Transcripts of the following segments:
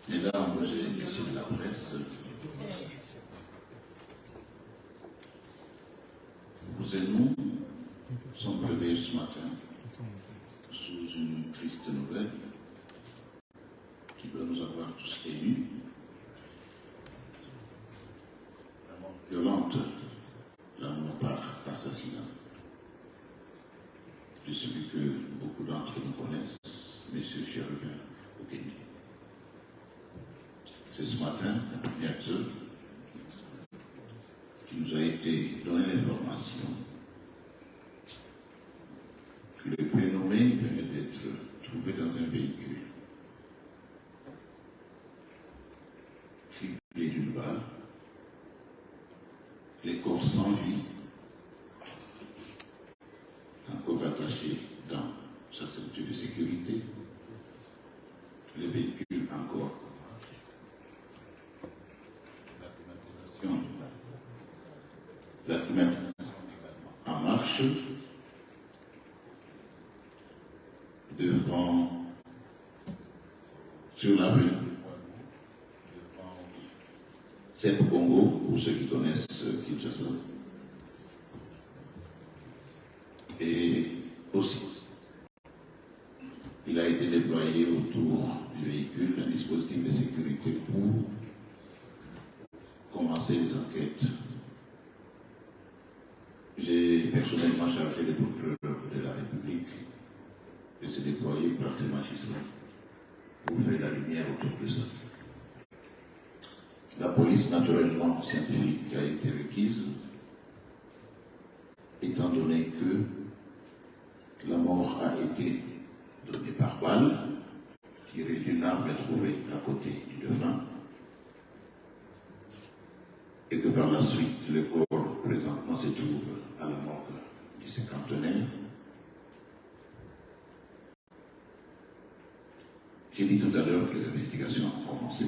Mesdames et messieurs de la presse, vous et nous sommes levés ce matin sous une triste nouvelle qui doit nous avoir tous émus. La mort violente d'un mort par assassinat de celui que beaucoup d'entre nous connaissent, M. Chérubin Okene. C'est ce matin, la première heure, qui nous a été donnée l'information que le prénommé venait d'être trouvé dans un véhicule, criblé d'une balle, les corps sans vie, encore attaché dans sa ceinture de sécurité, le véhicule encore. La climatisation en marche devant, sur la rue, devant Sep Congo, pour ceux qui connaissent Kinshasa. Et aussi, il a été déployé autour du véhicule un dispositif de sécurité pour commencer les enquêtes. J'ai personnellement chargé les procureurs de la République de se déployer par ces magistrats pour faire la lumière autour de ça. La police, naturellement scientifique, a été requise, étant donné que la mort a été donnée par balle, tirée d'une arme trouvée à côté du défunt, et que par la suite, le corps présentement se trouve à la morgue du cinquantenaire. J'ai dit tout à l'heure que les investigations ont commencé.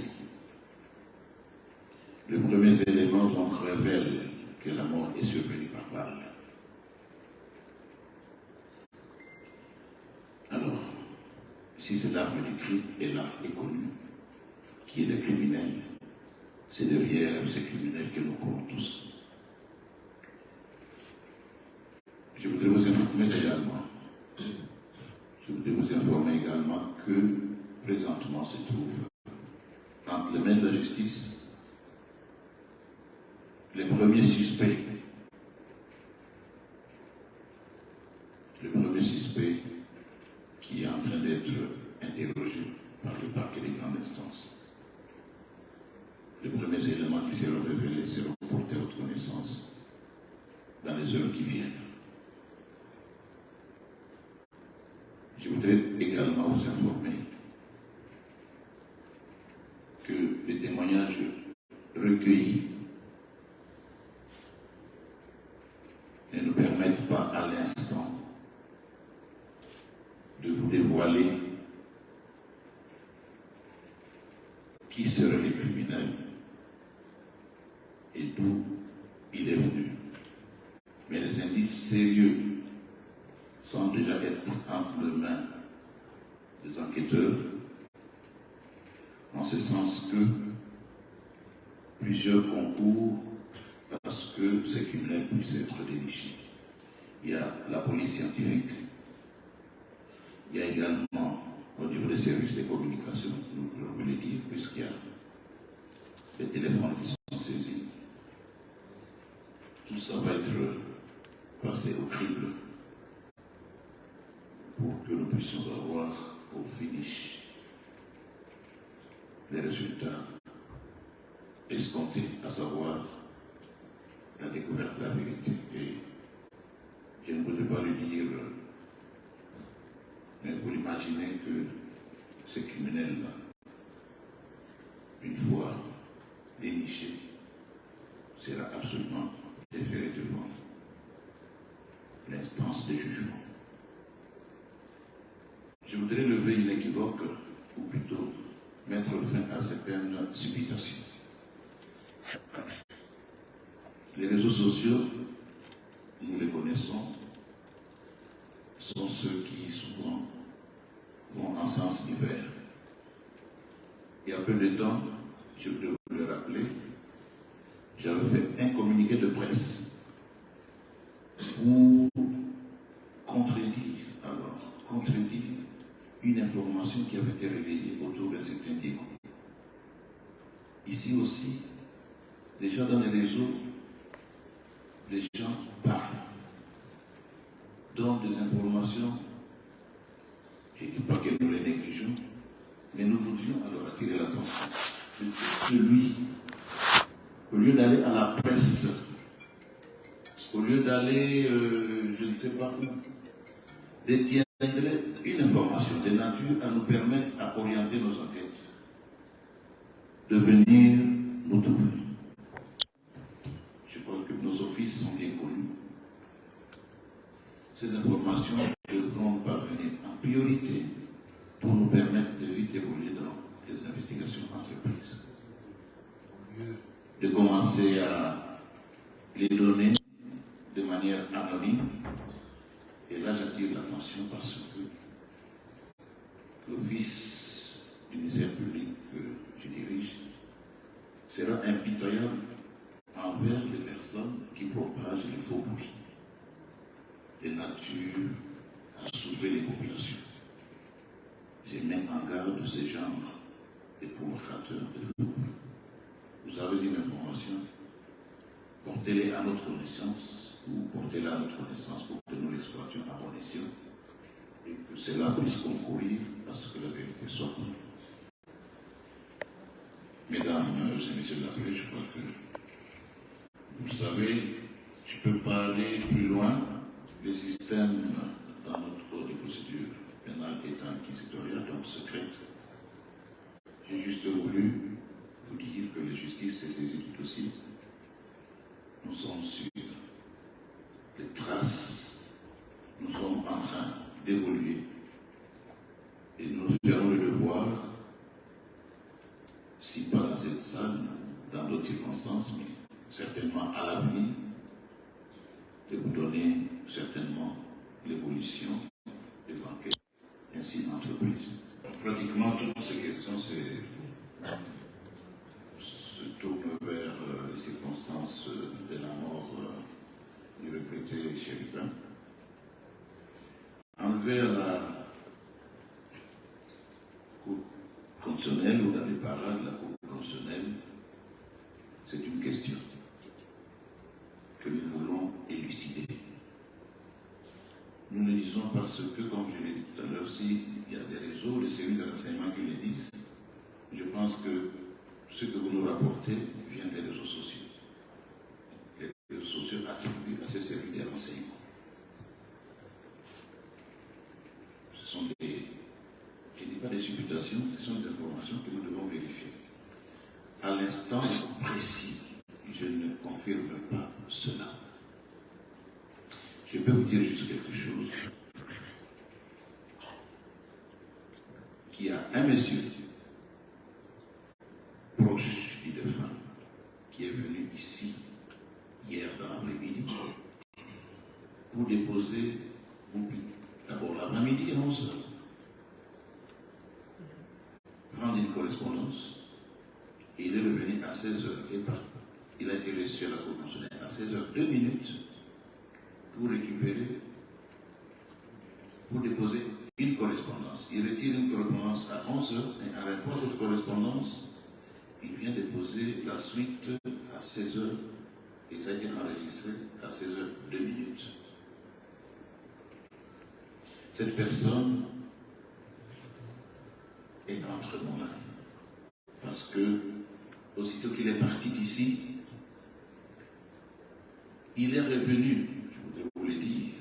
Les premiers éléments donc révèlent que la mort est survenue par balle. Alors, si cette arme du crime est là et connue, qui est le criminel, c'est derrière ces criminels que nous courons tous. Je voudrais vous informer également que présentement se trouve entre les mains de la justice les premiers suspects. Le premier suspect qui est en train d'être interrogé par le parquet des grandes instances. Les premiers éléments qui seront révélés seront portés à votre connaissance dans les heures qui viennent. Je voudrais également vous informer que les témoignages recueillis ne nous permettent pas à l'instant de vous dévoiler qui seraient les criminels et d'où il est venu. Mais les indices sérieux semblent déjà être entre les mains des enquêteurs, en ce sens que plusieurs concourent à ce que ces criminels puissent être dénichés. Il y a la police scientifique, il y a également au niveau des services de communication, nous pouvons le dire, puisqu'il y a des téléphones qui sont saisis. Tout ça va être passé au crible pour que nous puissions avoir au finish les résultats escomptés, à savoir la découverte de la vérité. Et je ne voudrais pas le dire, mais vous imaginez que ces criminels-là, une fois dénichés, sera absolument déféré devant l'instance de jugement. Je voudrais lever inéquivoque, ou plutôt mettre fin à certaines supputations. Les réseaux sociaux, nous les connaissons, sont ceux qui souvent vont en sens divers il y a peu de temps, je peux vous le rappeler, j'avais fait un communiqué de presse pour contredire une information qui avait été relayée autour d'un certain Diego. Ici aussi, déjà dans les réseaux, les gens parlent, donnent des informations, je ne dis pas que nous les négligeons, mais nous voudrions alors attirer l'attention de celui, au lieu d'aller à la presse, au lieu d'aller, je ne sais pas où, détiendrait une information de nature à nous permettre à orienter nos enquêtes, de venir nous trouver. Je crois que nos offices sont bien connus. Ces informations devront parvenir en priorité pour nous permettre de vite évoluer dans les investigations entreprises. De commencer à les donner de manière anonyme. Et là, j'attire l'attention parce que l'office du ministère public que je dirige sera impitoyable envers les personnes qui propagent les faux bruits de nature à sauver les populations. Je mets en garde de ces genres de provocateurs de faux bruits. Vous avez une information, portez-les à notre connaissance ou portez-la à notre connaissance pour que nous l'exploitions à bon escient et que cela puisse concourir à ce que la vérité soit connue. Mesdames et messieurs de la presse, je crois que vous savez, je ne peux pas aller plus loin. Le système dans notre code de procédure pénale étant inquisitorial, donc secrète. J'ai juste voulu vous dire que la justice s'est saisie du dossier. Nous sommes sur les traces, nous sommes en train d'évoluer et nous ferons le devoir, si pas dans cette salle, dans d'autres circonstances, mais certainement à l'avenir, de vous donner certainement l'évolution des enquêtes ainsi d'entreprises. Pratiquement toutes ces questions se tournent vers les circonstances de la mort du regretté Chérifin. Envers la Cour constitutionnelle ou dans les parages de la Cour constitutionnelle, c'est une question que nous voulons élucider. Nous le disons parce que, comme je l'ai dit tout à l'heure, s'il y a des réseaux, des services de renseignement qui le disent, je pense que ce que vous nous rapportez vient des réseaux sociaux. Les réseaux sociaux attribuent à ces services de renseignement. Ce sont des, je ne dis pas des supputations, ce sont des informations que nous devons vérifier. À l'instant précis, je ne confirme pas cela. Je peux vous dire juste quelque chose. Qu'il y a un monsieur proche du défunt qui est venu ici hier dans l'après-midi pour déposer, d'abord l'après-midi à 11h, prendre une correspondance et il est revenu à 16h et pas. Il a été reçu à la Cour constitutionnelle à 16h 2 minutes pour récupérer, pour déposer une correspondance. Il retire une correspondance à 11h et en réponse à cette correspondance, il vient déposer la suite à 16h et ça a été enregistré à 16h 2 minutes. Cette personne est entre nos mains parce que aussitôt qu'il est parti d'ici, il est revenu, je voudrais vous le dire,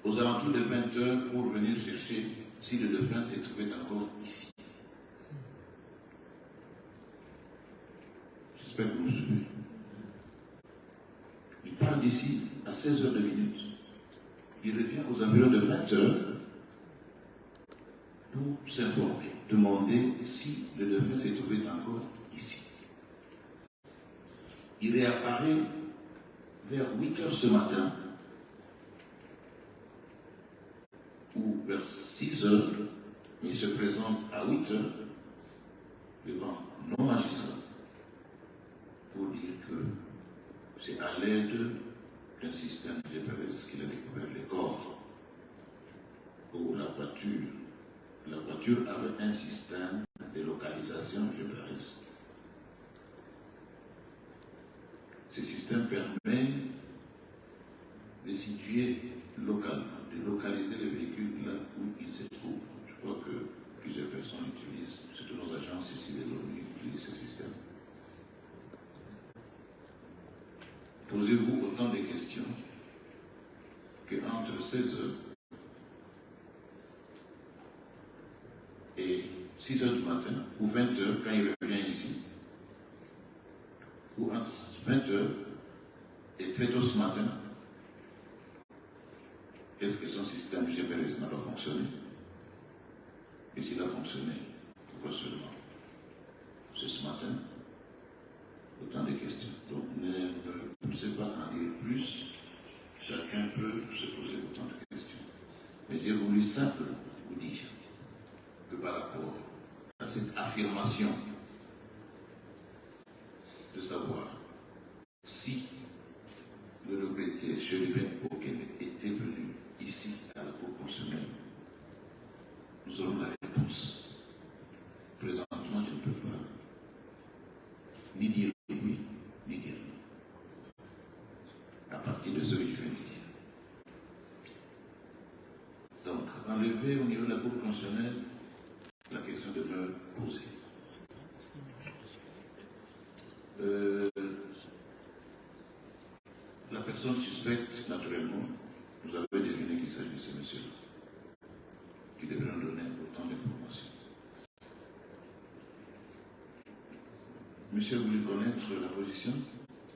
aux alentours de 20h pour venir chercher si le défunt se trouvait encore ici. J'espère que vous me suivez. Il part d'ici à 16h 2 minutes. Il revient aux environs de 20h pour s'informer, demander si le défunt se trouvait encore ici. Il réapparaît vers 8h ce matin, ou vers 6h, il se présente à 8h, devant nos magistrats pour dire que c'est à l'aide d'un système GPS qu'il a découvert les corps. Pour la voiture avait un système de localisation GPS. Ce système permet de situer localement, de localiser les véhicules là où ils se trouvent. Je crois que plusieurs personnes utilisent, surtout nos agences ici les ONU utilisent ce système. Posez-vous autant de questions qu'entre 16h et 6h du matin, ou 20h quand il revient ici, ou entre 20h et très tôt ce matin, est-ce que son système GPS n'a pas fonctionné? Et s'il a fonctionné, pourquoi seulement c'est ce matin? Autant de questions. Donc ne poussez pas à en dire plus. Chacun peut se poser autant de questions. Mais j'ai voulu simplement vous dire que par rapport à cette affirmation de savoir si le regretté Chérifin Okene était venu ici à la Cour constitutionnelle, nous aurons la réponse. Présentement, je ne peux pas ni dire oui, ni dire non. À partir de ce que je viens de dire. Donc, enlever au niveau de la Cour constitutionnelle, la question demeure posée. La personne suspecte, naturellement, vous avez deviné qu'il s'agit de ce monsieur qui devrait nous donner autant d'informations. Monsieur, vous voulez connaître la position?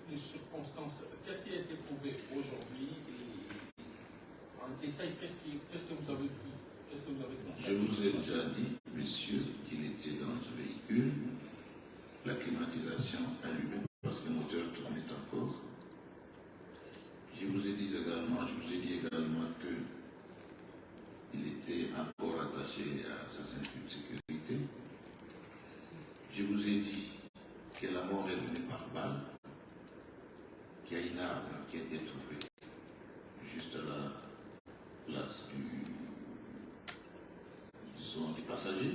Les circonstances, qu'est-ce qui a été prouvé aujourd'hui et en détail, qu'est-ce que vous avez vu? Qu'est-ce que vous avez constaté? Je vous ai déjà dit, monsieur, qu'il était dans un véhicule, la climatisation allumée parce que le moteur tournait encore. Je vous ai dit également que il était encore attaché à sa ceinture de sécurité. Je vous ai dit que la mort est venue par balle, qu'il y a une arme qui a été trouvée juste à la place du passager.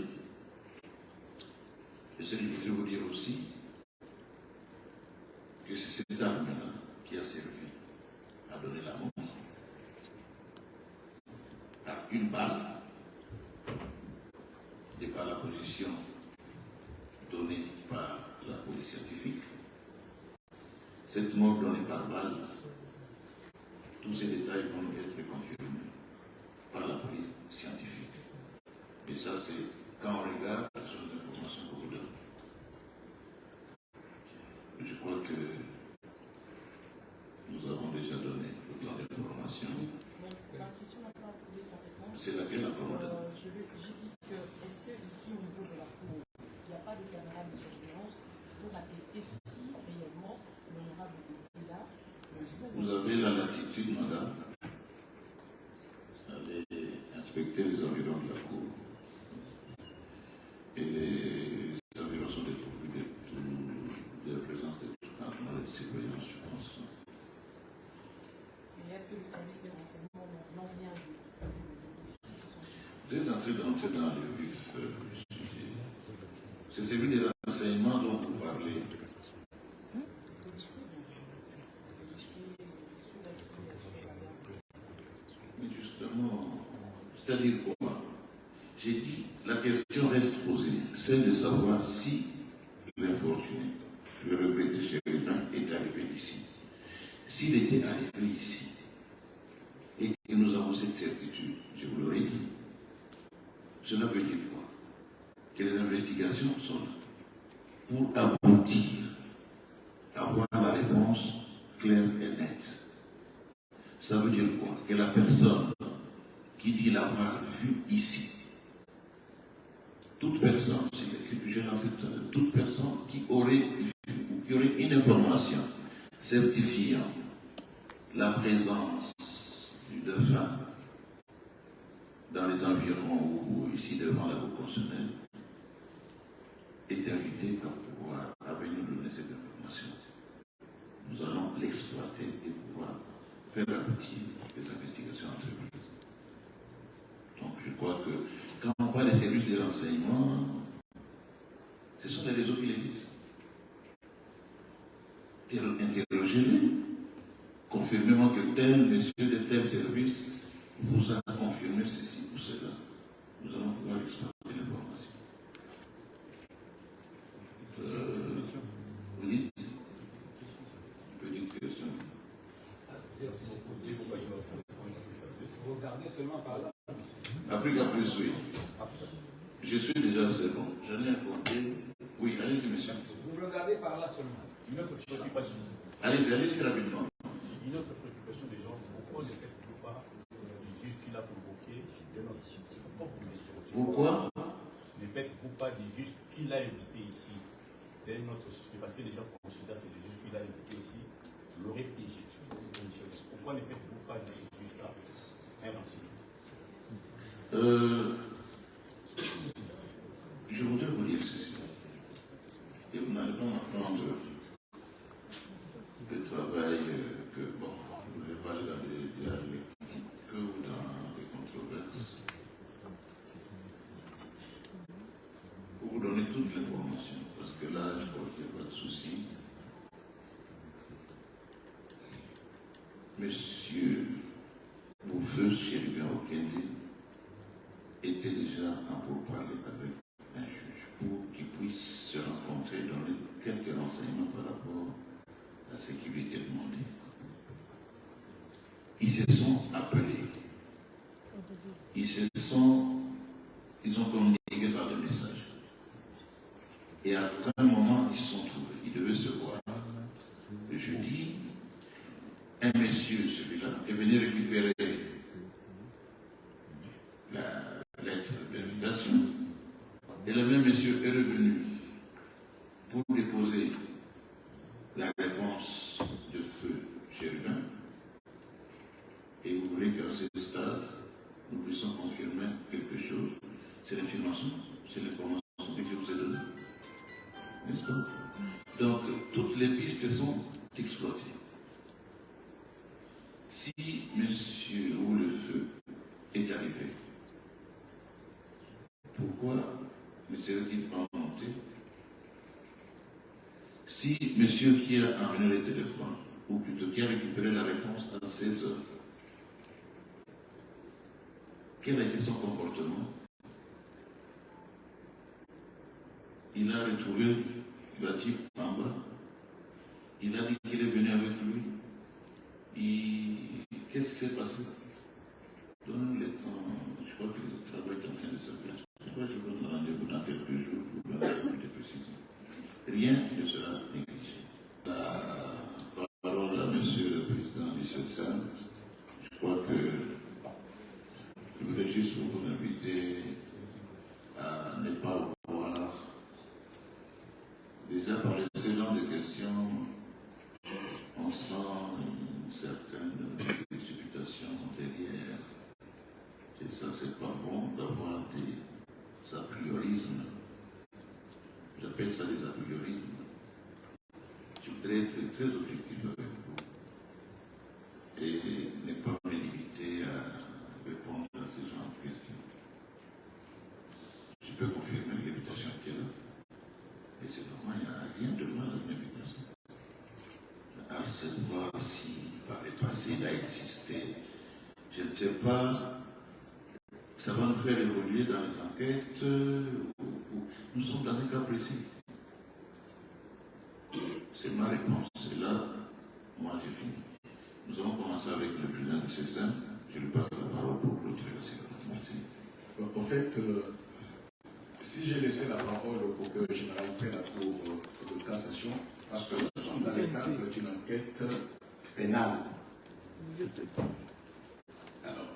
Et ce que je voulais vous dire aussi, que c'est cette arme-là qui a servi à donner la mort. À une balle, et par la position donnée par la police scientifique. Cette mort donnée par balle, tous ces détails vont être confirmés par la police scientifique. Et ça, c'est quand on regarde sur les informations qu'on vous donne. Je crois que nous avons déjà donné autant d'informations. La question n'a pas trouvé sa réponse. C'est laquelle la commande? Je dis que, est-ce que ici au niveau de la Cour, il n'y a pas de caméra de surveillance pour attester si réellement l'honorable était là le jour où... Vous avez la latitude, madame, d'aller inspecter les environs de la Cour. Et les environs sont dépourvus de la présence de tout de surveillance, je pense. Et est-ce que le service des renseignements n'ont rien de policiers qui sont ici? Vous êtes en train d'entrer dans le vif du sujet. C'est celui des renseignements dont vous parlez. Mais justement, c'est-à-dire quoi? J'ai dit, la question reste posée, celle de savoir si l'infortuné, le regretté Chérifin, est arrivé ici. S'il était arrivé ici, et que nous avons cette certitude, je vous l'aurais dit, cela veut dire quoi? Que les investigations sont là pour aboutir, avoir la réponse claire et nette. Ça veut dire quoi? Que la personne qui dit l'avoir vu ici, toute personne, toute personne qui aurait vu ou qui aurait une information certifiant la présence du défunt dans les environs ou ici devant la Cour constitutionnelle est invité à pouvoir venir nous donner cette information. Nous allons l'exploiter et pouvoir faire aboutir les investigations entreprises. Donc je crois que quand on parle des services de renseignement, ce sont les réseaux qui les disent. Interrogez-les. Confirmez-moi que tel monsieur de tel service vous a confirmé ceci ou cela. Nous allons pouvoir exploiter l'information. Oui. Petite question. Vous regardez seulement par là. Africa Plus, oui. Je suis déjà assez bon. J'en ai compté. Oui, allez-y, monsieur. Vous regardez par là seulement. Une autre préoccupation. Allez-y rapidement. Une autre préoccupation des gens, pourquoi ne faites-vous pas du juge qui l'a provoqué? Pourquoi ne faites-vous pas du juge qui l'a invité ici d'un autre sujet? Parce que les gens considèrent que le juge qui l'a invité ici l'aurait piégé. Pourquoi ne faites-vous pas de ce juge-là un renseignement? Je voudrais vous dire ceci. Et vous n'allez pas m'apprendre le travail que, bon, je ne vais pas aller dans les critiques ou dans les controverses. Pour vous donner toute l'information, parce que là, je crois qu'il n'y a pas de souci. Monsieur Boufeux, Chérifien Okende, était déjà en pourparlers avec un juge pour qu'il puisse se rencontrer, donner quelques renseignements par rapport à ce qui lui était demandé. Ils se sont appelés. Ils ont communiqué par des messages. Et à un moment, ils se sont trouvés. Ils devaient se voir. Le jeudi, un monsieur, celui-là, est venu récupérer la lettre d'invitation. Et le même monsieur est revenu pour déposer la réponse de feu Chérubin. Et vous voulez qu'à ce stade, nous puissions confirmer quelque chose. C'est l'information que je vous ai donnée. N'est-ce pas? Donc, toutes les pistes sont exploitées. Si monsieur ou le feu est arrivé, pourquoi ne serait-il pas monté? Si monsieur qui a amené le téléphone, ou plutôt qui a récupéré la réponse à 16 heures, quel a été son comportement? Il a retrouvé la type en bas. Il a dit qu'il est venu avec lui. Qu'est-ce qui s'est passé? Donne le temps. Je crois que le travail est en train de se faire. Je crois que je vous donne rendez-vous dans quelques jours pour donner plus de précision. Rien ne sera négligé. La parole à monsieur le président du CESAM. Je crois que je voudrais juste vous inviter à ne pas voir. Déjà par ce genre de questions, on sent une certaine précipitation derrière. Et ça, c'est pas bon d'avoir des a priorismes. J'appelle ça des a priorismes. Je voudrais être très objectif avec vous et ne pas me limiter à répondre à ce genre de questions. Je peux confirmer que l'invitation était là. Et c'est normal, il n'y a rien de mal à l'invitation. À savoir si par le passé il a existé, je ne sais pas, ça va nous faire évoluer dans les enquêtes. Nous sommes dans un cas précis. C'est ma réponse. Et là, moi j'ai fini. Nous allons commencer avec le président du CESAM. Je lui passe la parole pour clôturer la séance. Merci. En fait, si j'ai laissé la parole au procureur général près la Cour de cassation, parce que nous sommes dans le cadre d'une enquête pénale. Alors,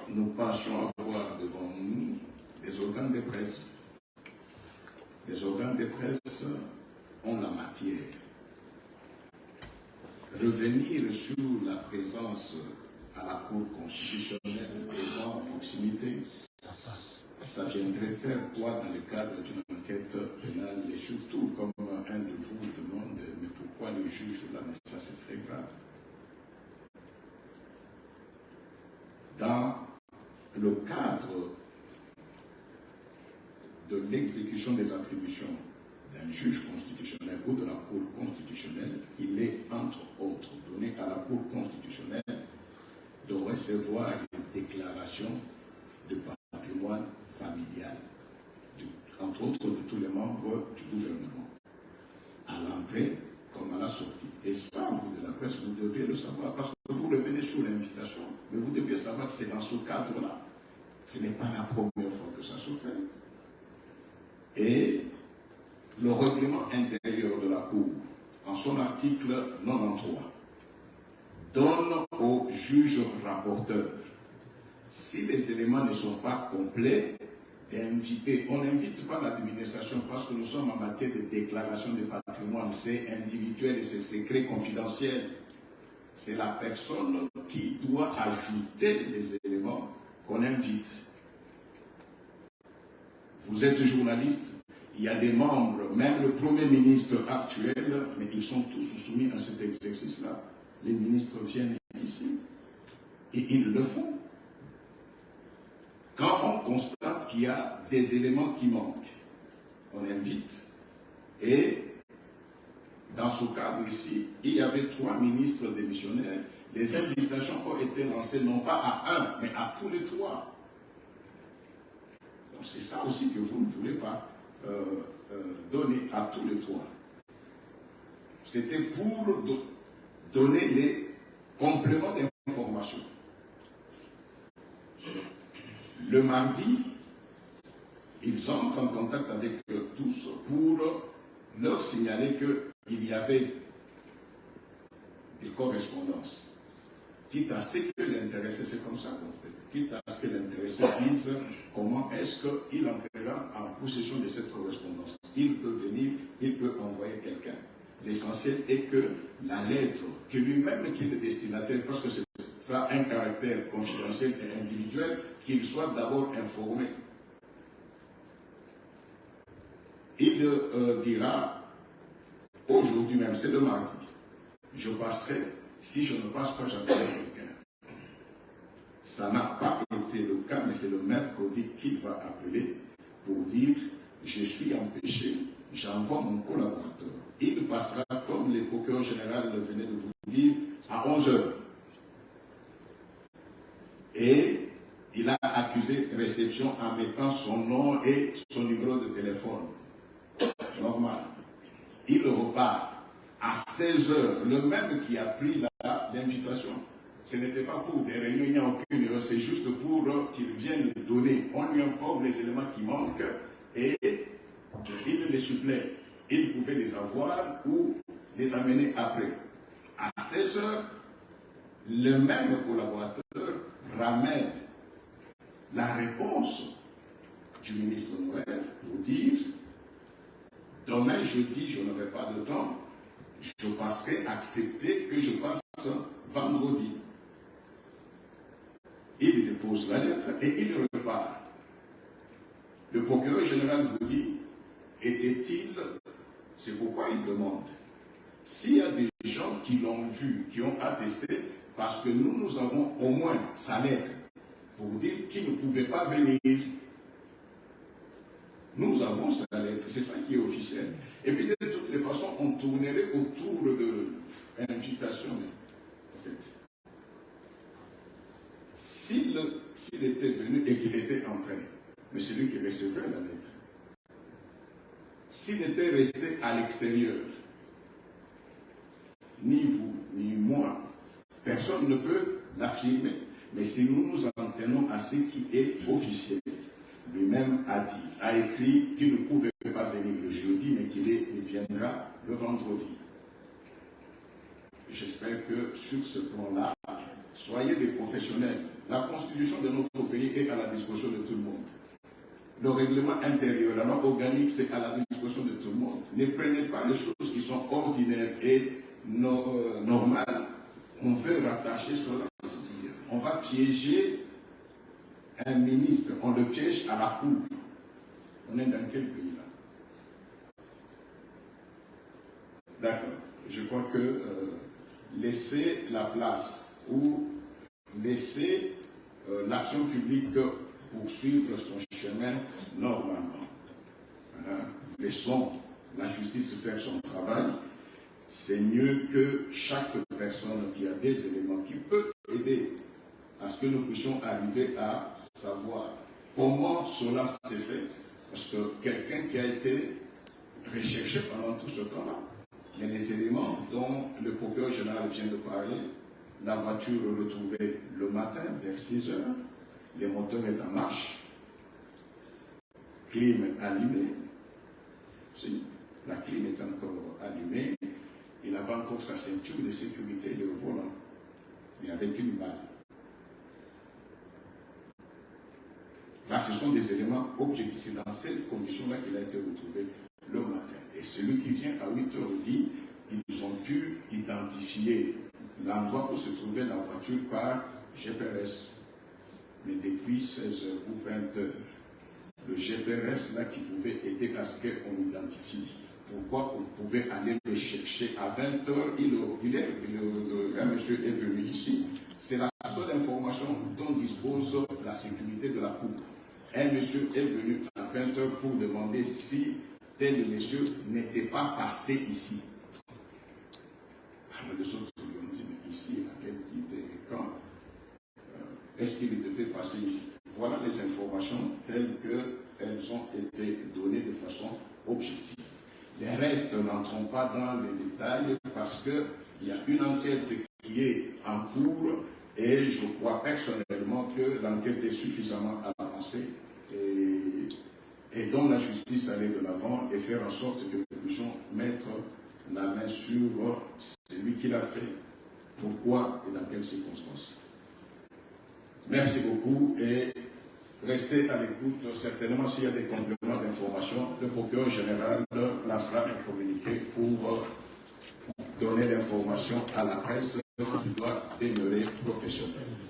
nous pensions avoir devant nous des organes de presse. Les organes de presse ont la matière. Revenir sur la présence à la Cour constitutionnelle et en proximité, ça viendrait faire quoi dans le cadre d'une enquête pénale? Les surtout, comme un de vous demande, mais pourquoi le juge là? Mais ça, c'est très grave. Dans le cadre de l'exécution des attributions d'un juge constitutionnel ou de la Cour constitutionnelle, il est, entre autres, donné à la Cour constitutionnelle de recevoir les déclarations de patrimoine familial, entre autres de tous les membres du gouvernement, à l'entrée comme à la sortie. Et ça, vous de la presse, vous devez le savoir, parce que vous le venez sous l'invitation, mais vous devez savoir que c'est dans ce cadre-là. Ce n'est pas la première fois que ça se fait. Et le règlement intérieur de la Cour, en son article 93, donne au juge rapporteur, si les éléments ne sont pas complets, d'inviter. On n'invite pas l'administration parce que nous sommes en matière de déclaration de patrimoine. C'est individuel et c'est secret confidentiel. C'est la personne qui doit ajouter les éléments qu'on invite. Vous êtes journaliste, il y a des membres, même le Premier ministre actuel, mais ils sont tous soumis à cet exercice-là. Les ministres viennent ici et ils le font. Quand on constate qu'il y a des éléments qui manquent, on invite. Et dans ce cadre ici, il y avait 3 ministres démissionnaires. Les invitations ont été lancées non pas à un, mais à tous les 3. Donc c'est ça aussi que vous ne voulez pas donner à tous les 3. C'était pour donner les compléments d'information. Le mardi, ils entrent en contact avec tous pour leur signaler qu'il y avait des correspondances. Quitte à ce que l'intéressé, c'est comme ça qu'on fait, quitte à ce que l'intéressé dise comment est-ce qu'il entrera en possession de cette correspondance. Il peut venir, il peut envoyer quelqu'un. L'essentiel est que la lettre, que lui-même qui est le destinataire, parce que ça a un caractère confidentiel et individuel, qu'il soit d'abord informé. Il dira, aujourd'hui même, c'est le mardi, je passerai, si je ne passe pas, j'appellerai quelqu'un. Ça n'a pas été le cas, mais c'est le mercredi qu'il va appeler pour dire, je suis empêché, j'envoie mon collaborateur. Il passera, comme les procureurs généraux venaient de vous dire, à 11 h. Et il a accusé réception en mettant son nom et son numéro de téléphone. Normal. Il repart à 16 h, le même qui a pris l'invitation. Ce n'était pas pour des réunions, il n'y a aucune erreur, c'est juste pour qu'il vienne donner. On lui informe les éléments qui manquent et il les supplée. Il pouvait les avoir ou les amener après. À 16 h, le même collaborateur ramène la réponse du ministre Noël pour dire demain jeudi, je n'aurai pas de temps, je passerai, accepter que je passe vendredi. Il dépose la lettre et il repart. Le procureur général vous dit, était-il, c'est pourquoi il demande, s'il y a des gens qui l'ont vu, qui ont attesté, parce que nous avons au moins sa lettre pour dire qu'il ne pouvait pas venir. Nous avons sa lettre, c'est ça qui est officiel. Et puis de toutes les façons, on tournerait autour de l'invitation. En fait, s'il était venu et qu'il était entré, mais c'est lui qui recevait la lettre. S'il était resté à l'extérieur, ni vous, ni moi, personne ne peut l'affirmer. Mais si nous nous en tenons à ce qui est officiel, lui-même a écrit qu'il ne pouvait pas venir le jeudi, mais qu'il viendra le vendredi. J'espère que sur ce plan-là, soyez des professionnels. La constitution de notre pays est à la disposition de tout le monde. Le règlement intérieur, la loi organique, c'est à la disposition de tout le monde. Ne prenez pas les choses qui sont ordinaires et normales. On veut rattacher cela. On va piéger un ministre, on le piège à la cour. On est dans quel pays là? D'accord. Je crois que laisser la place ou laisser l'action publique poursuivre son chemin normalement. Laissons la justice faire son travail. C'est mieux que chaque personne qui a des éléments qui peut aider à ce que nous puissions arriver à savoir comment cela s'est fait. Parce que quelqu'un qui a été recherché pendant tout ce temps-là, mais les éléments dont le procureur général vient de parler, la voiture retrouvée le matin vers 6 heures, les moteurs est en marche, clim allumé, si, la clim est encore allumée, il avait encore sa ceinture de sécurité et le volant, mais avec une balle. Là, ce sont des éléments objectifs. C'est dans cette condition-là qu'il a été retrouvé le matin. Et celui qui vient à 8h dit, ils ont pu identifier l'endroit où se trouvait la voiture par GPS. Mais depuis 16h ou 20h, le GPS là qui pouvait aider à ce qu'on identifie. Pourquoi on pouvait aller le chercher à 20h, un monsieur est venu ici. C'est la seule information dont dispose la sécurité de la cour. Un monsieur est venu à 20h pour demander si tel monsieur n'était pas passé ici. Alors les autres lui ont dit, mais ici, à quel titre et quand est-ce qu'il devait passer ici? Voilà les informations telles qu'elles ont été données de façon objective. Les restes n'entrons pas dans les détails parce qu'il y a une enquête qui est en cours et je crois personnellement que l'enquête est suffisamment avancée et dont la justice allait de l'avant et faire en sorte que nous puissions mettre la main sur celui qui l'a fait, pourquoi et dans quelles circonstances. Merci beaucoup et restez à l'écoute. Certainement, s'il y a des compléments d'information, le procureur général lancera un communiqué pour donner l'information à la presse